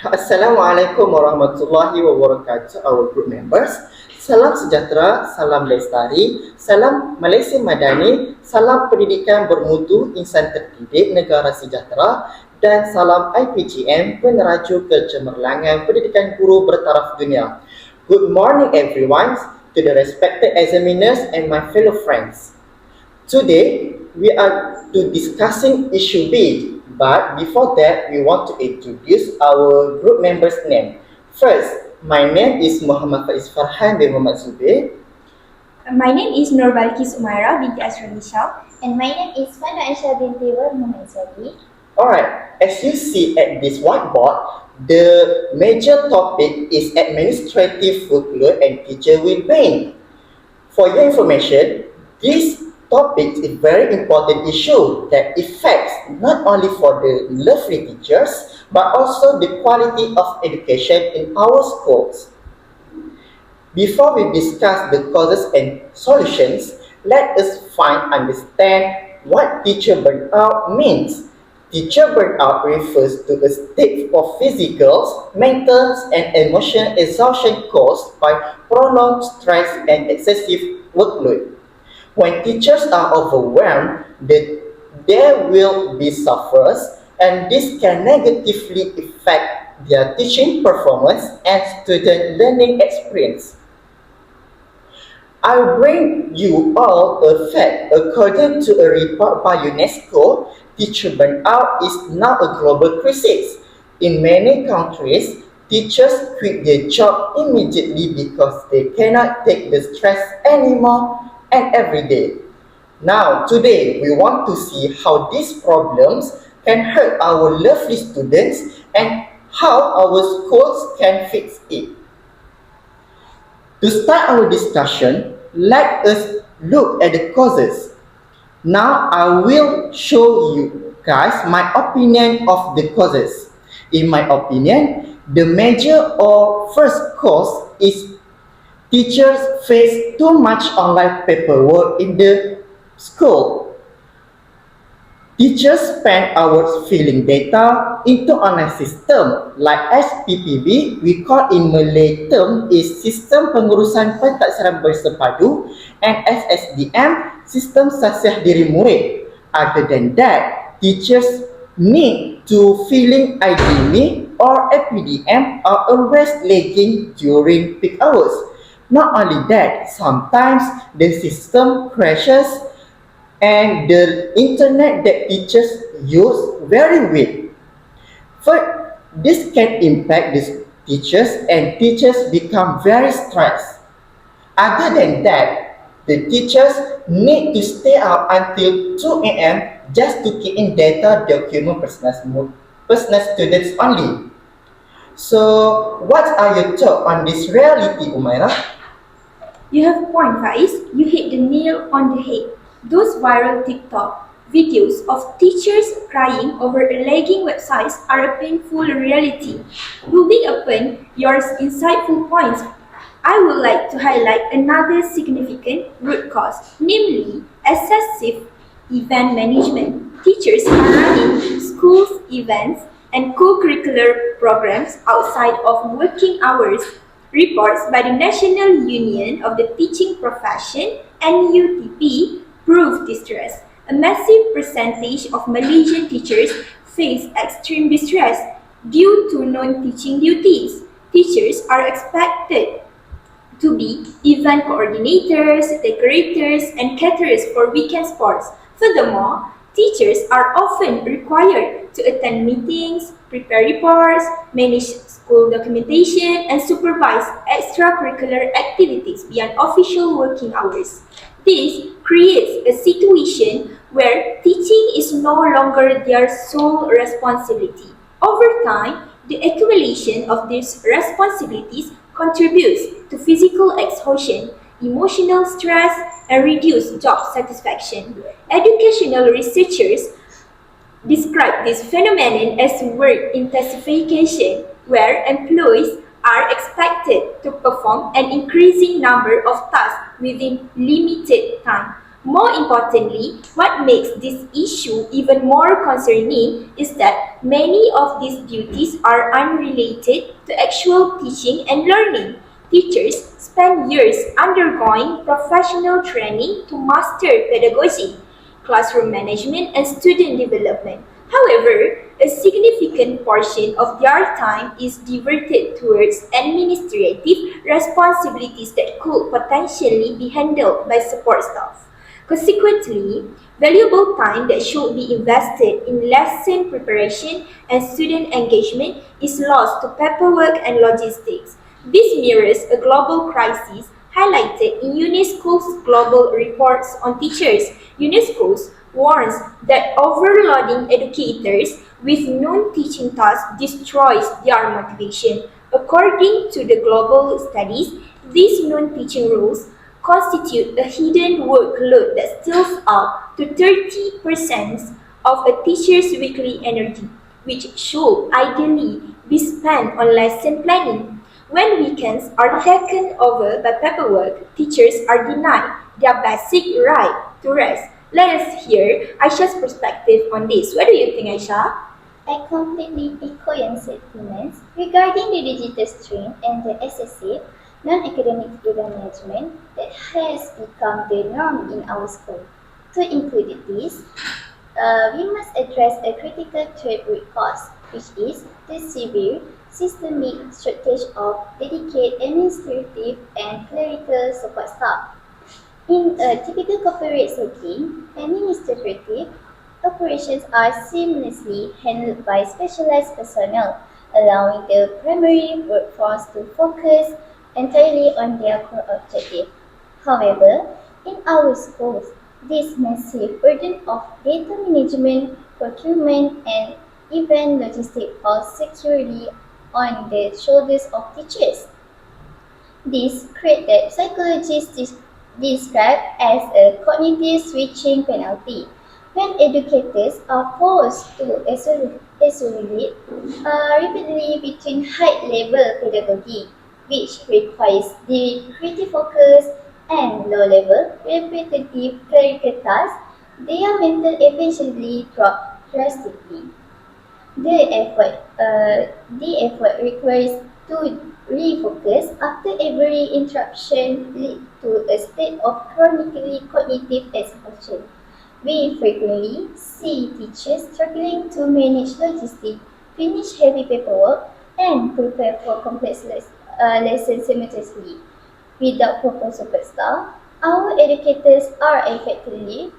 Assalamualaikum warahmatullahi wabarakatuh, our group members. Salam sejahtera, salam lestari, salam Malaysia Madani, salam pendidikan bermutu, insan terdidik, negara sejahtera, dan salam IPGM, peneraju kecemerlangan pendidikan guru bertaraf dunia. Good morning everyone, to the respected examiners and my fellow friends. Today, we are discussing issue B. But before that, we want to introduce our group members' name. First, my name is Muhammad Faiz Farhan bin Muhammad Zubir. My name is Nur Balkis Umaira binti Asrul Nishal. And my name is Manu Aisyah binti Muhammad Zadi. Alright, as you see at this whiteboard, the major topic is administrative workload and teacher well-being. For your information, this topic is a very important issue that affects not only for the lovely teachers but also the quality of education in our schools. Before we discuss the causes and solutions, let us understand what teacher burnout means. Teacher burnout refers to a state of physical, mental, and emotional exhaustion caused by prolonged stress and excessive workload. When teachers are overwhelmed, there will be sufferers, and this can negatively affect their teaching performance and student learning experience. I'll bring you all a fact. According to a report by UNESCO, teacher burnout is now a global crisis. In many countries, teachers quit their job immediately because they cannot take the stress anymore and every day. Now, today, we want to see how these problems can hurt our lovely students and how our schools can fix it. To start our discussion, let us look at the causes. Now, I will show you guys my opinion of the causes. In my opinion, the major or first cause is teachers face too much online paperwork in the school. Teachers spend hours filling data into online system like SPPB, we call in Malay term is Sistem Pengurusan Pentaksiran Bersepadu, and SSDM, Sistem Sasiah Diri Murid. Other than that, teachers need to filling IDME or APDM are always lagging during peak hours. Not only that, sometimes the system crashes and the internet that teachers use very weak. First, this can impact the teachers and teachers become very stressed. Other than that, the teachers need to stay up until 2 a.m. just to key in data document personal students only. So, what are your thoughts on this reality, Umaira? You have a point, Faiz. You hit the nail on the head. Those viral TikTok videos of teachers crying over a lagging websites are a painful reality. Building upon your insightful points, I would like to highlight another significant root cause, namely excessive event management. Teachers are running schools events and co-curricular programs outside of working hours. Reports by the National Union of the Teaching Profession (NUTP) prove distress. A massive percentage of Malaysian teachers face extreme distress due to non-teaching duties. Teachers are expected to be event coordinators, decorators, and caterers for weekend sports. Furthermore, teachers are often required to attend meetings, prepare reports, manage school documentation, and supervise extracurricular activities beyond official working hours. This creates a situation where teaching is no longer their sole responsibility. Over time, the accumulation of these responsibilities contributes to physical exhaustion, emotional stress, and reduced job satisfaction. Educational researchers describe this phenomenon as work intensification, where employees are expected to perform an increasing number of tasks within limited time. More importantly, what makes this issue even more concerning is that many of these duties are unrelated to actual teaching and learning. Teachers spend years undergoing professional training to master pedagogy, classroom management, and student development. However, a significant portion of their time is diverted towards administrative responsibilities that could potentially be handled by support staff. Consequently, valuable time that should be invested in lesson preparation and student engagement is lost to paperwork and logistics. This mirrors a global crisis highlighted in UNESCO's global reports on teachers. UNESCO warns that overloading educators with non-teaching tasks destroys their motivation. According to the global studies, these non-teaching roles constitute a hidden workload that steals up to 30% of a teacher's weekly energy, which should ideally be spent on lesson planning. When weekends are taken over by paperwork, teachers are denied their basic right to rest. Let us hear Aisha's perspective on this. What do you think, Aisha? I completely echo your sentiments regarding the digital stream and the excessive non-academic event management that has become the norm in our school. To include this, we must address a critical third root cause, which is the severe systemic shortage of dedicated administrative and clerical support staff. In a typical corporate setting, administrative operations are seamlessly handled by specialized personnel, allowing the primary workforce to focus entirely on their core objective. However, in our schools, this massive burden of data management, procurement, and event logistics falls securely on the shoulders of teachers. This trait that psychologists describe as a cognitive switching penalty. When educators are forced to isolate repeatedly between high-level pedagogy, which requires the creative focus, and low-level repetitive clerical tasks, their mental efficiency drop drastically. The effort requires to refocus after every interruption lead to a state of chronically cognitive exhaustion. We frequently see teachers struggling to manage logistics, finish heavy paperwork, and prepare for complex lessons simultaneously. Without proper support staff, our educators are effectively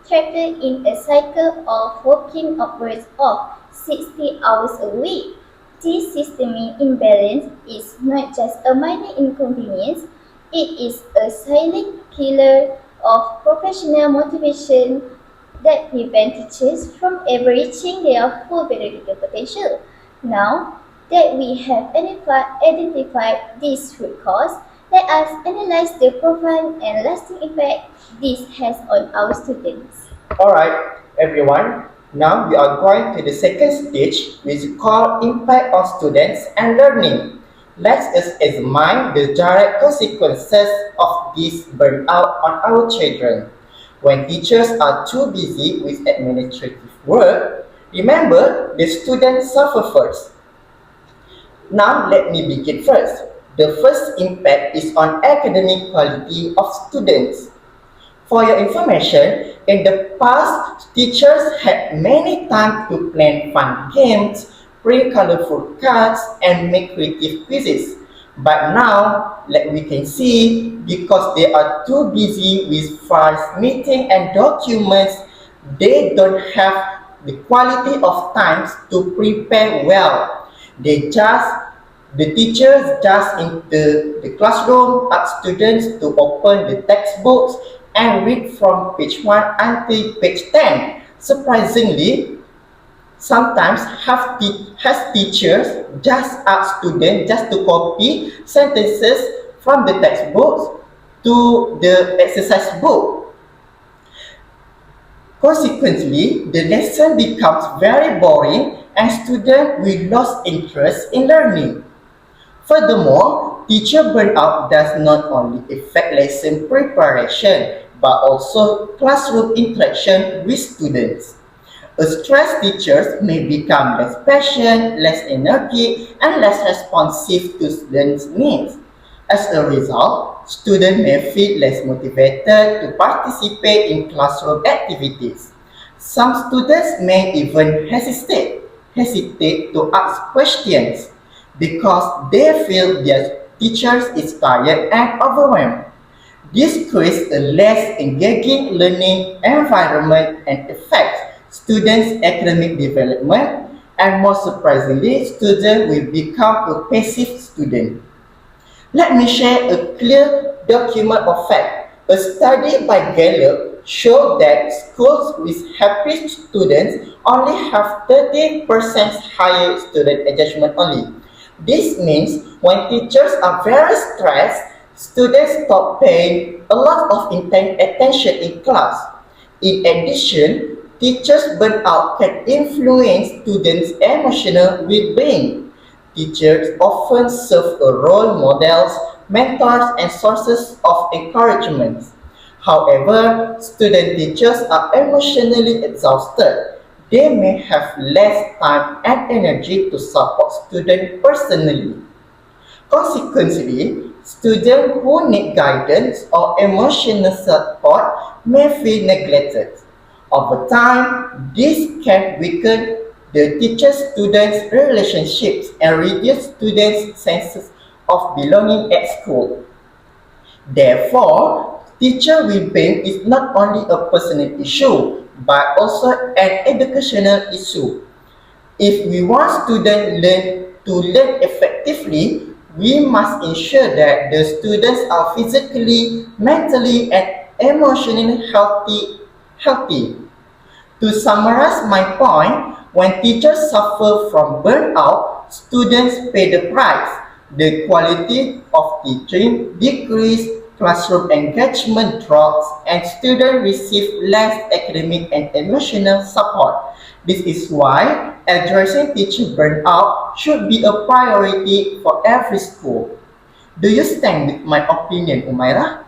trapped in a cycle of working upwards of 60 hours a week. This systemic imbalance is not just a minor inconvenience, it is a silent killer of professional motivation that prevents teachers from ever reaching their full pedagogical potential. Now that we have identified this root cause, let us analyze the profound and lasting impact this has on our students. Alright, everyone. Now we are going to the second stage, which is called impact on students and learning. Let us examine the direct consequences of this burnout on our children. When teachers are too busy with administrative work, remember the students suffer first. Now let me begin first. The first impact is on academic quality of students. For your information, in the past, teachers had many time to plan fun games, print colorful cards, and make creative quizzes. But now, like we can see, because they are too busy with files, meetings, and documents, they don't have the quality of time to prepare well. They just the teachers just in the classroom ask students to open the textbooks and read from page 1 until page 10. Surprisingly, sometimes has teachers just ask students just to copy sentences from the textbooks to the exercise book. Consequently, the lesson becomes very boring and students will lose interest in learning. Furthermore, teacher burnout does not only affect lesson preparation but also classroom interaction with students. A stressed teacher may become less patient, less energetic, and less responsive to students' needs. As a result, students may feel less motivated to participate in classroom activities. Some students may even hesitate to ask questions because they feel their teacher is tired and overwhelmed. This creates a less engaging learning environment and affects students' academic development, and more surprisingly, students will become a passive student. Let me share a clear document of fact. A study by Gallup showed that schools with happy students only have 30% higher student engagement only. This means when teachers are very stressed, students stop paying a lot of attention in class. In addition, teachers' burnout can influence students' emotional well-being. Teachers often serve as role models, mentors, and sources of encouragement. However, student teachers are emotionally exhausted. They may have less time and energy to support students personally. Consequently, students who need guidance or emotional support may feel neglected. Over time, this can weaken the teacher-student relationships and reduce students' sense of belonging at school. Therefore, teacher well-being is not only a personal issue but also an educational issue. If we want students to learn effectively, we must ensure that the students are physically, mentally, and emotionally healthy. To summarize my point, when teachers suffer from burnout, students pay the price. The quality of teaching decreases, classroom engagement drops, and students receive less academic and emotional support. This is why addressing teacher burnout should be a priority for every school. Do you stand with my opinion, Umaira?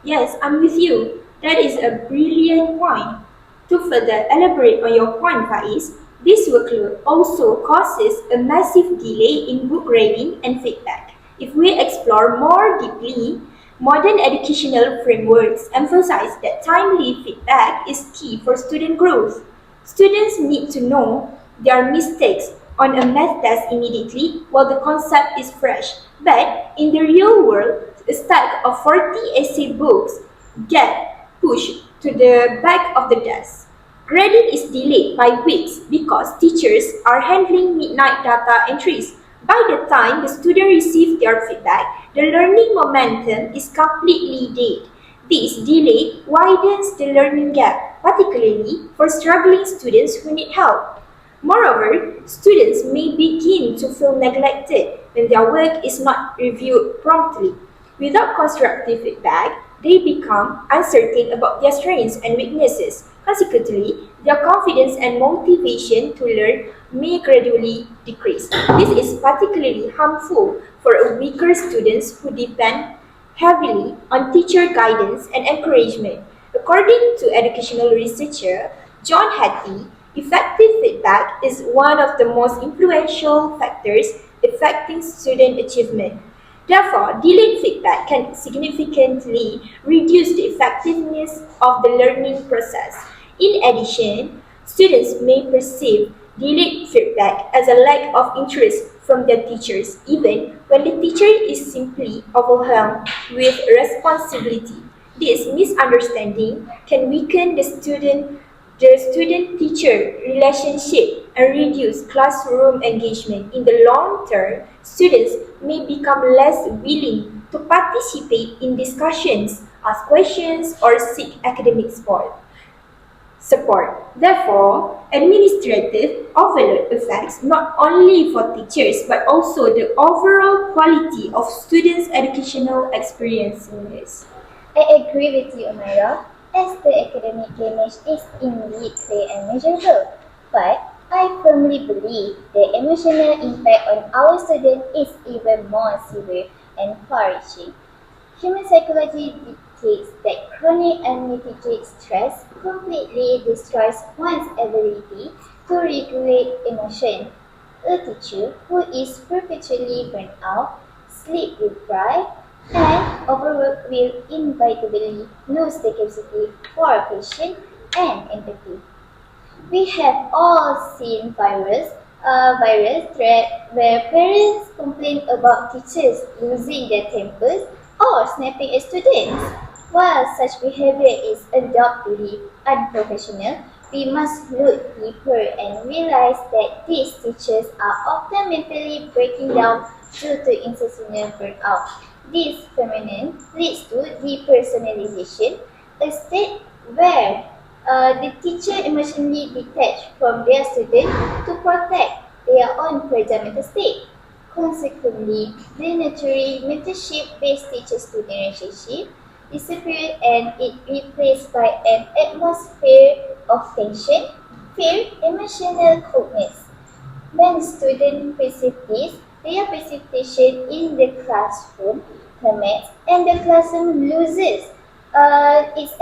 Yes, I'm with you. That is a brilliant point. To further elaborate on your point, Faiz, this workload also causes a massive delay in book reading and feedback. If we explore more deeply, modern educational frameworks emphasize that timely feedback is key for student growth. Students need to know their mistakes on a math test immediately while the concept is fresh. But in the real world, a stack of 40 essay books get pushed to the back of the desk. Grading is delayed by weeks because teachers are handling midnight data entries. By the time the student receives their feedback, the learning momentum is completely dead. This delay widens the learning gap, particularly for struggling students who need help. Moreover, students may begin to feel neglected when their work is not reviewed promptly. Without constructive feedback, they become uncertain about their strengths and weaknesses. Consequently, their confidence and motivation to learn may gradually decrease. This is particularly harmful for weaker students who depend heavily on teacher guidance and encouragement. According to educational researcher John Hattie, effective feedback is one of the most influential factors affecting student achievement. Therefore, delayed feedback can significantly reduce the effectiveness of the learning process. In addition, students may perceive delayed feedback as a lack of interest from their teachers, even when the teacher is simply overwhelmed with responsibility. This misunderstanding can weaken the student teacher relationship and reduce classroom engagement. In the long term, students may become less willing to participate in discussions, ask questions, or seek academic support. Therefore, administrative overload affects not only for teachers but also the overall quality of students' educational experiences. I agree with you, Amira, as the academic damage is indeed clear and measurable. But I firmly believe the emotional impact on our students is even more severe and far-reaching. Human psychology dictates that chronic unmitigated stress completely destroys one's ability to regulate emotion. A teacher who is perpetually burnt out, sleep deprived, and overworked will inevitably lose the capacity for patience and empathy. We have all seen viral thread where parents complain about teachers losing their tempers or snapping at students. While such behavior is undoubtedly unprofessional, we must look deeper and realize that these teachers are often mentally breaking down due to institutional burnout. This phenomenon leads to depersonalization, a state where the teacher emotionally detached from their student to protect their own fragile mental state. Consequently, the nurturing mentorship-based teacher-student relationship disappeared and it replaced by an atmosphere of tension, fear, emotional coldness. When students perceive this, their participation in the classroom plummets and the classroom loses its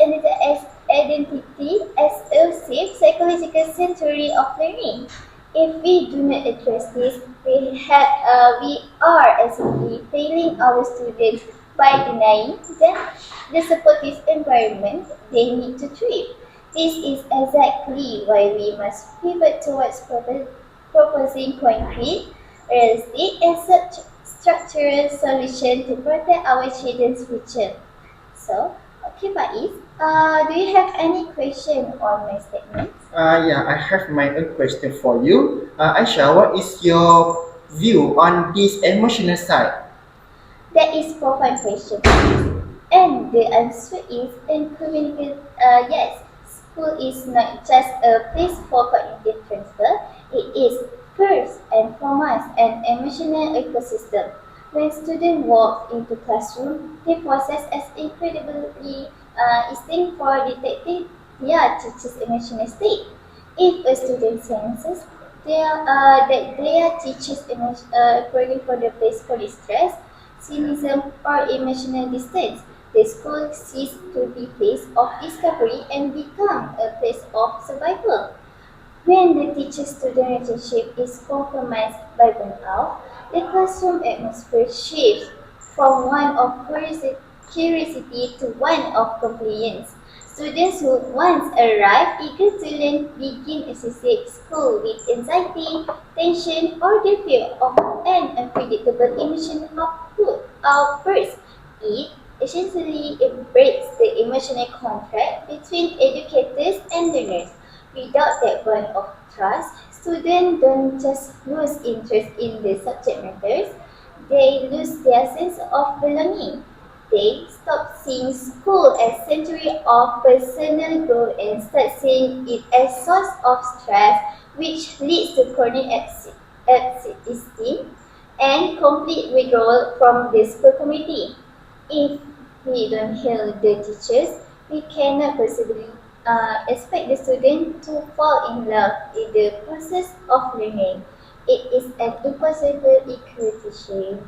identity as a safe psychological sanctuary of learning. If we do not address this, we are essentially failing our students by denying them the supportive environment they need to thrive. This is exactly why we must pivot towards proposing concrete, realistic, and structural solutions to protect our children's future. So, okay, Faiz, do you have any question on my statements? Yeah, I have my own question for you. Aisha, what is your view on this emotional side? That is profound question. And the answer is unequivocal yes. School is not just a place for cognitive transfer, it is first and foremost an emotional ecosystem. When students walk into classroom, they process as incredibly instinct for detecting their teacher's emotional state. If a student senses that their teacher's calling for the place for distress, cynicism, or emotional distance, the school ceases to be a place of discovery and become a place of survival. When the teacher-student relationship is compromised by burnout, the classroom atmosphere shifts from one of curiosity to one of compliance. Students who once arrived eager to learn begin associate school with anxiety, tension, or the fear of an unpredictable emotional outburst. It essentially breaks the emotional contract between educators and learners. Without that bond of trust, students don't just lose interest in the subject matters, they lose their sense of belonging. They stop seeing school as century of personal growth and start seeing it as source of stress, which leads to chronic absenteeism and complete withdrawal from the school community. If we don't heal the teachers, we cannot possibly expect the student to fall in love in the process of learning. It is an impossible equation.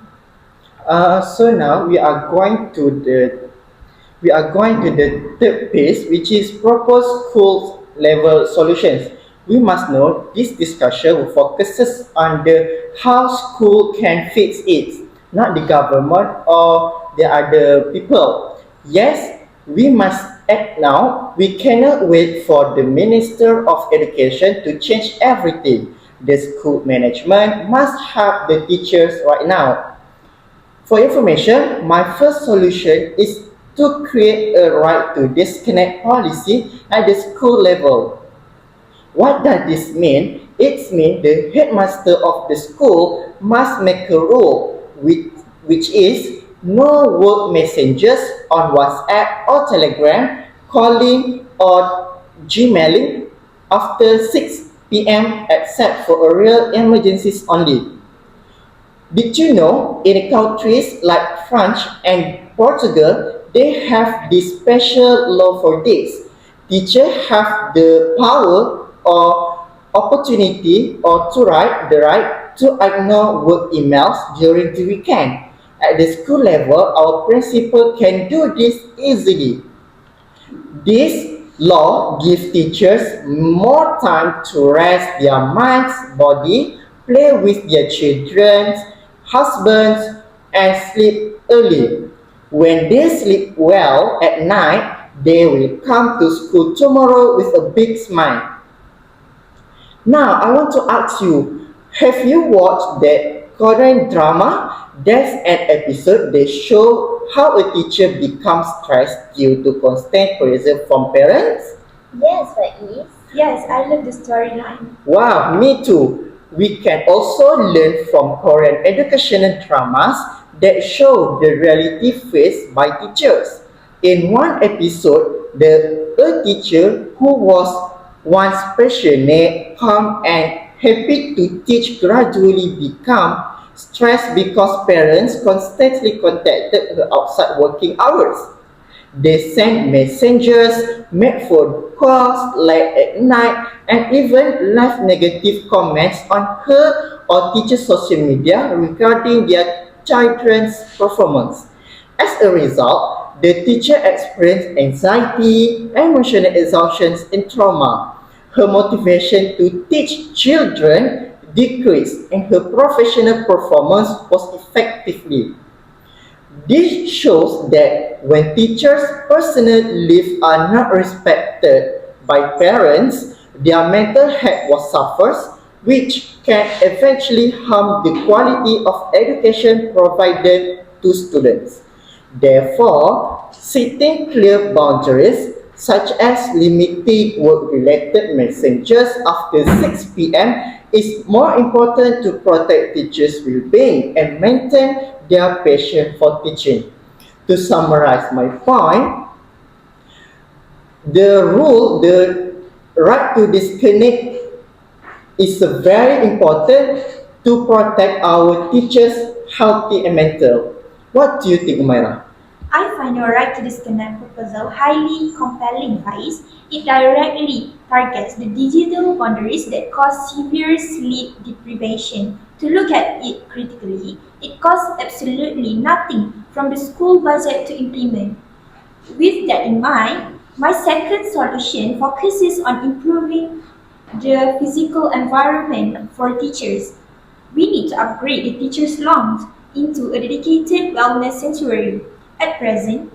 So now we are going to the third phase, which is propose school level solutions. We must know this discussion focuses on the how school can fix it, not the government or the other people. Yes, we must act now. We cannot wait for the Minister of Education to change everything. The school management must help the teachers right now. For information, my first solution is to create a right to disconnect policy at the school level. What does this mean? It means the headmaster of the school must make a rule which is no work messengers on WhatsApp or Telegram, calling or Gmailing after 6 p.m. except for real emergencies only. Did you know in countries like France and Portugal, they have this special law for this? Teachers have the power or opportunity or the right to ignore work emails during the weekend. At the school level, our principal can do this easily. This law gives teachers more time to rest their minds, body, play with their children, husbands, and sleep early. When they sleep well at night, they will come to school tomorrow with a big smile. Now, I want to ask you, have you watched that Korean drama? There's an episode that show how a teacher becomes stressed due to constant pressure from parents. Yes, Faiz. Yes, I love the storyline. Wow, me too. We can also learn from Korean educational dramas that show the reality faced by teachers. In one episode, a teacher who was once passionate, calm, and happy to teach gradually become stressed because parents constantly contacted her outside working hours. They sent messengers, made phone calls late at night, and even left negative comments on her or teachers' social media regarding their children's performance. As a result, the teacher experienced anxiety, emotional exhaustion, and trauma. Her motivation to teach children decreased, and her professional performance was effectively. This shows that when teachers' personal lives are not respected by parents, their mental health was suffers, which can eventually harm the quality of education provided to students. Therefore, setting clear boundaries, such as limiting work-related messages after 6 p.m., is more important to protect teachers' well-being and maintain their passion for teaching. To summarize my point, the right to disconnect is very important to protect our teachers' healthy and mental. What do you think, Myra? I find your right to disconnect proposal highly compelling, Faiz. It directly targets the digital boundaries that cause severe sleep deprivation. To look at it critically, it costs absolutely nothing from the school budget to implement. With that in mind, my second solution focuses on improving the physical environment for teachers. We need to upgrade the teachers' lounge into a dedicated wellness sanctuary. At present,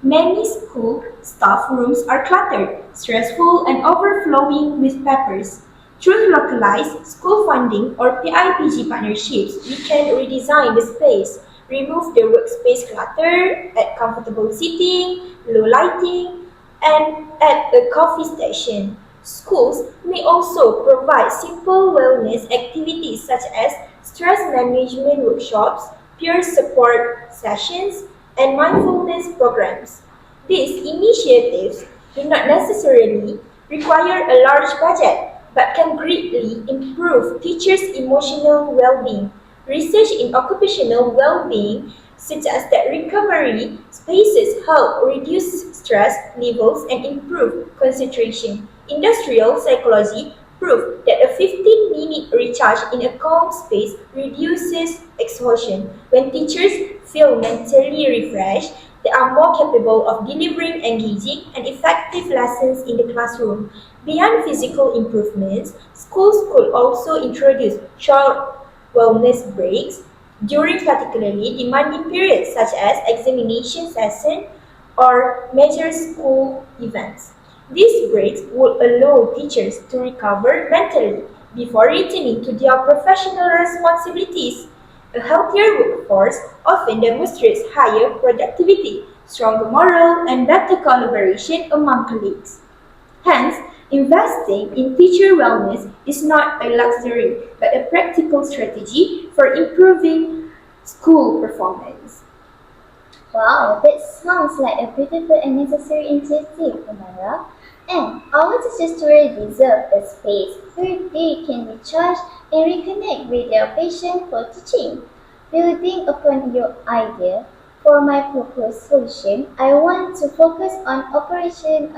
many school staff rooms are cluttered, stressful, and overflowing with papers. Through localized school funding or PIPG partnerships, we can redesign the space, remove the workspace clutter, add comfortable seating, low lighting, and add a coffee station. Schools may also provide simple wellness activities such as stress management workshops, peer support sessions, and mindfulness programs. These initiatives do not necessarily require a large budget but can greatly improve teachers' emotional well-being. Research in occupational well-being suggests that recovery spaces help reduce stress levels and improve concentration. Industrial psychology proved that a 15-minute recharge in a calm space reduces exhaustion. When teachers feel mentally refreshed, they are more capable of delivering engaging and effective lessons in the classroom. Beyond physical improvements, schools could also introduce short wellness breaks during particularly demanding periods such as examination sessions or major school events. These breaks would allow teachers to recover mentally before returning to their professional responsibilities. A healthier workforce often demonstrates higher productivity, stronger morale, and better collaboration among colleagues. Hence, investing in teacher wellness is not a luxury but a practical strategy for improving school performance. Wow, that sounds like a beautiful and necessary initiative, Amara. And our teachers truly deserve a space where they can recharge and reconnect with their passion for teaching. Building upon your idea, for my proposed solution, I want to focus on operational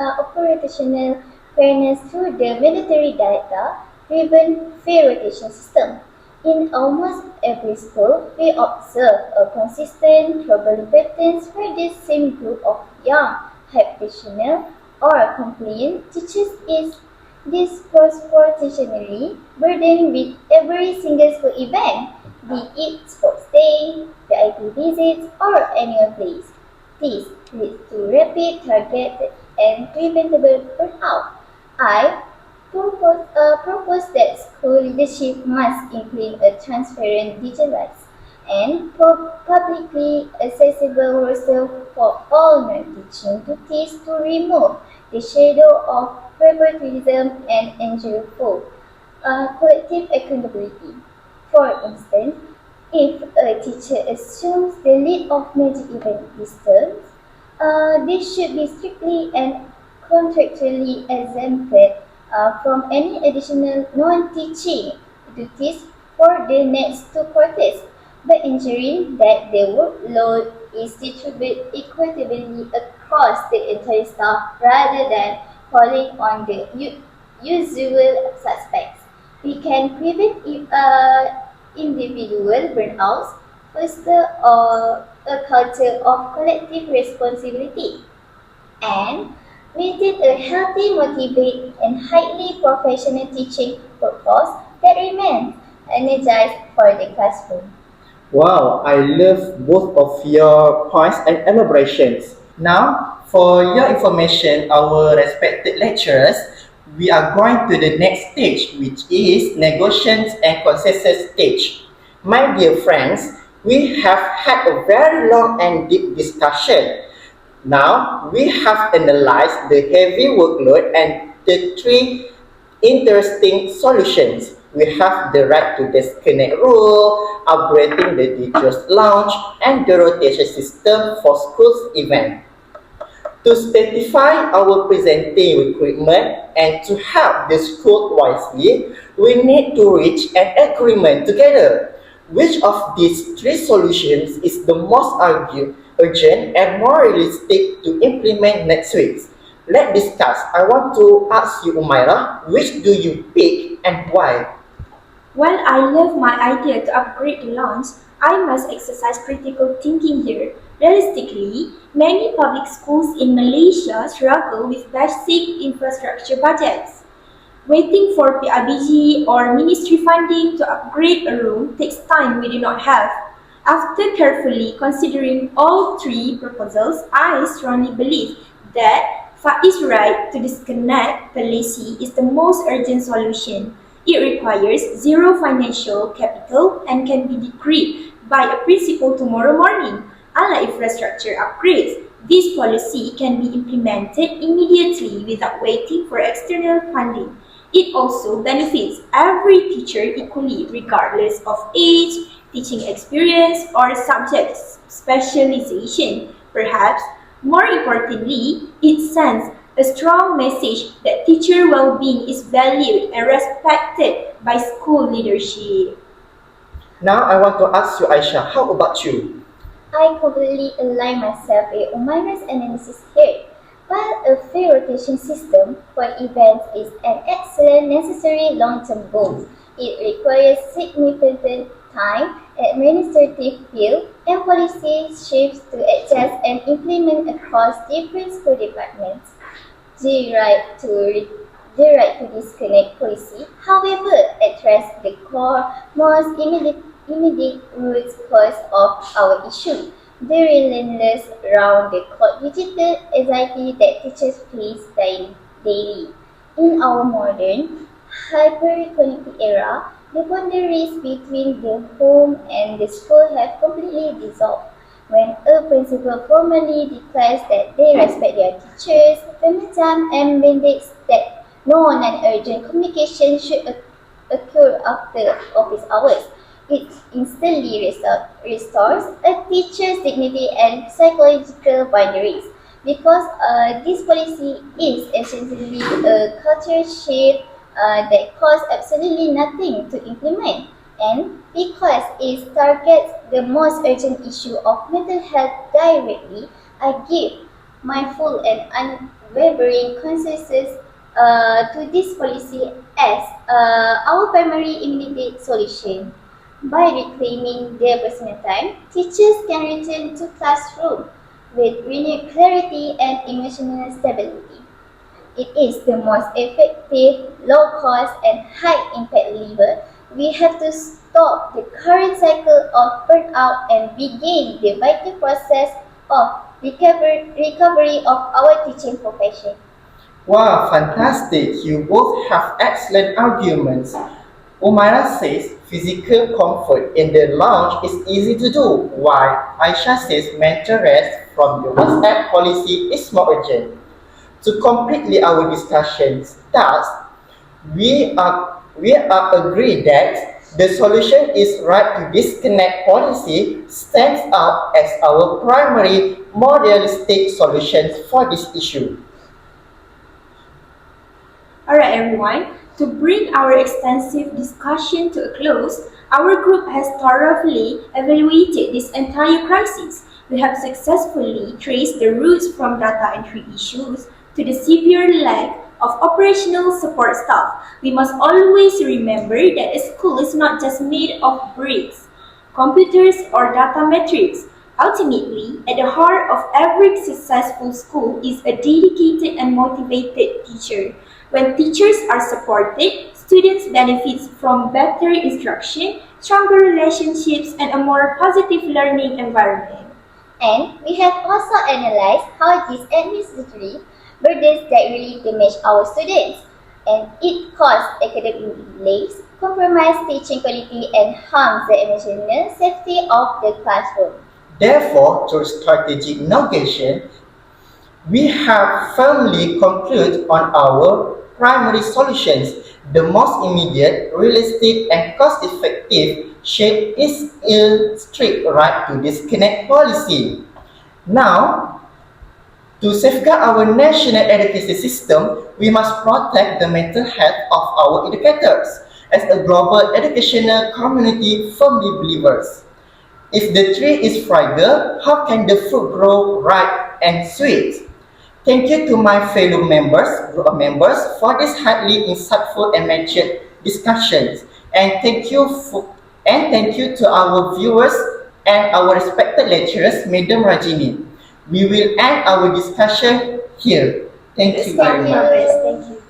fairness through the military data-driven fair rotation system. In almost every school, we observe a consistent troubling patterns where this same group of young, hyper or compliant teachers is disproportionately burdened with every single school event, be it sports day, VIP visits, or annual plays. This leads to rapid, targeted, and preventable burnout. I propose that school leadership must implement a transparent, digitalized, and publicly accessible roster for all non-teaching duties to remove the shadow of favoritism and ensure full collective accountability. For instance, if a teacher assumes the lead of major event this term, this should be strictly and contractually exempted from any additional non-teaching duties for the next 2 quarters by ensuring that the workload is distributed equitably across the entire staff rather than falling on the usual suspects. We can prevent individual burnouts, foster a culture of collective responsibility, and maintain a healthy, motivated, and highly professional teaching workforce that remains energized for the classroom. Wow, I love both of your points and elaborations. Now, for your information, our respected lecturers, we are going to the next stage, which is negotiations and consensus stage. My dear friends, we have had a very long and deep discussion. Now, we have analyzed the heavy workload and the three interesting solutions. We have the right to disconnect rule, upgrading the teacher's lounge, and the rotation system for schools event. To specify our presenting requirement and to help the school wisely, we need to reach an agreement together. Which of these three solutions is the most urgent and more realistic to implement next week? Let's discuss. I want to ask you, Umaira, which do you pick and why? While I love my idea to upgrade the launch, I must exercise critical thinking here. Realistically, many public schools in Malaysia struggle with basic infrastructure budgets. Waiting for PIBG or ministry funding to upgrade a room takes time we do not have. After carefully considering all three proposals, I strongly believe that Faiz right to disconnect policy is the most urgent solution. It requires zero financial capital and can be decreed by a principal tomorrow morning. Unlike infrastructure upgrades, this policy can be implemented immediately without waiting for external funding. It also benefits every teacher equally, regardless of age, teaching experience, or subject specialization. Perhaps more importantly, it sends a strong message that teacher well-being is valued and respected by school leadership. Now I want to ask you, Aisha, how about you? I completely align myself with Umaira's analysis here. While a fair rotation system for events is an excellent necessary long-term goal, it requires significant time, administrative skill, and policy shifts to adjust and implement across different school departments. The right to the right to disconnect policy, however, addresses the core, most immediate root cause of our issue, the relentless round-the-clock digital anxiety that teachers face daily. In our modern, hyper-connected era, the boundaries between the home and the school have completely dissolved. When a principal formally declares that they respect their teachers, payment time, and mandates that no non-urgent communication should occur after office hours, it instantly restores a teacher's dignity and psychological boundaries. Because this policy is essentially a culture shift that costs absolutely nothing to implement, and because it targets the most urgent issue of mental health directly, I give my full and unwavering consensus to this policy as our primary immediate solution. By reclaiming their personal time, teachers can return to classroom with renewed clarity and emotional stability. It is the most effective, low-cost, and high-impact lever. We have to stop the current cycle of burnout and begin the vital process of recovery of our teaching profession. Wow, fantastic! You both have excellent arguments. Umaira says physical comfort in the lounge is easy to do, while Aisha says mental rest from the WhatsApp policy is more urgent. To complete our discussions, thus, we are agreed that the solution is right to disconnect policy stands out as our primary more realistic solution for this issue. Alright, everyone, to bring our extensive discussion to a close, our group has thoroughly evaluated this entire crisis. We have successfully traced the roots from data entry issues to the severe lack of operational support staff. We must always remember that a school is not just made of bricks, computers, or data metrics. Ultimately, at the heart of every successful school is a dedicated and motivated teacher. When teachers are supported, students benefit from better instruction, stronger relationships, and a more positive learning environment. And we have also analyzed how these administrative burdens directly damage our students, and it causes academic delays, compromise teaching quality, and harms the emotional safety of the classroom. Therefore, through strategic navigation, we have firmly concluded on our primary solutions. The most immediate, realistic, and cost-effective shape is a strict right to disconnect policy. Now, to safeguard our national education system, we must protect the mental health of our educators. As a global educational community firmly believers, if the tree is fragile, how can the fruit grow ripe and sweet? Thank you to my fellow members for this highly insightful and mature discussions. And thank you to our viewers and our respected lecturers, Madam Rajini. We will end our discussion here. Thank you very Thank much. you. Thank you.